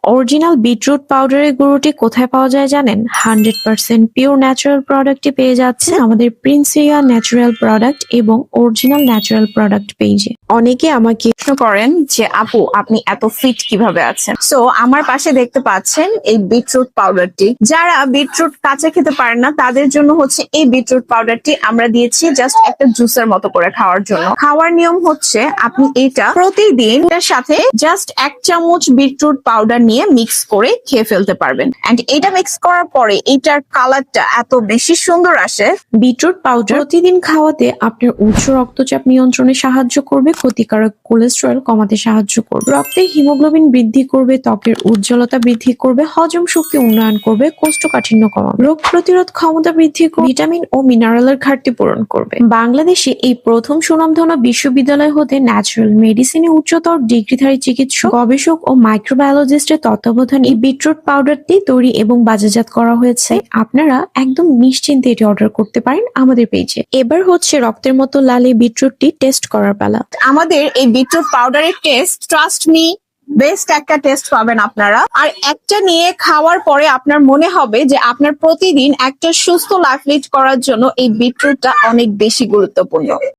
Original beetroot পাউডারের গুঁড়োটি কোথায় পাওয়া যায় জানেন? 100% পিওর ন্যাচারাল প্রোডাক্টটি পেয়ে যাচ্ছেন আমাদের প্রিন্সিয়া ন্যাচারাল প্রোডাক্ট এবং অরিজিনাল ন্যাচারাল প্রোডাক্ট পেজে। অনেকে আমাকে প্রশ্ন করেন যে আপু আপনি এত ফিট কিভাবে আছেন। সো আমার পাশে দেখতে পাচ্ছেন এই বিটরুট পাউডারটি। যারা বিটরুট কাঁচা খেতে পারেন না তাদের জন্য হচ্ছে এই বিটরুট পাউডারটি আমরা দিয়েছি জাস্ট একটা জুসের মতো করে খাওয়ার জন্য। খাওয়ার নিয়ম হচ্ছে আপনি এটা প্রতিদিন এর সাথে জাস্ট 1 চামচ বিটরুট পাউডার নিয়ে মিক্স করে খেয়ে ফেলতে পারবেন। এন্ড এটা মিক্স করার পরে এটার কালারটা এত বেশি সুন্দর আসে। বিটরুট পাউডার প্রতিদিন খাওয়াতে আপনার উচ্চ রক্তচাপ নিয়ন্ত্রণে সাহায্য করবে, ক্ষতিকারক কোলেস্টেরল কমাতে সাহায্য করবে, রক্তে হিমোগ্লোবিন বৃদ্ধি করবে, ত্বকের উজ্জ্বলতা বৃদ্ধি করবে, হজম শক্তি উন্নয়ন করবে, কোষ্ঠকাঠিন্য কমাবে, রোগ প্রতিরোধ ক্ষমতা বৃদ্ধি করবে, ভিটামিন ও মিনারেলের ঘাটতি পূরণ করবে। বাংলাদেশে এই প্রথম সুনামধন্য বিশ্ববিদ্যালয় হতে ন্যাচারাল মেডিসিনে উচ্চতর ডিগ্রিধারী চিকিৎসক, গবেষক ও মাইক্রোবায়োলজিস্টের তত্ত্বাবধানে এই বিটরুট পাউডারটি তৈরি এবং বাজারজাত করা হয়েছে। আপনারা একদম নিশ্চিন্তে এটি অর্ডার করতে পারেন আমাদের পেজে। এবার হচ্ছে রক্তের মতো লাল এই বিটরুটটি টেস্ট করার পালা। আমাদের এই বিটরুট পাউডারের টেস্ট ট্রাস্ট মি বেস্ট একটা টেস্ট পাবেন আপনারা। আর একটা নিয়ে খাওয়ার পরে আপনার মনে হবে যে আপনার প্রতিদিন একটা সুস্থ লাইফ লিড করার জন্য এই বিটরুটটা অনেক বেশি গুরুত্বপূর্ণ।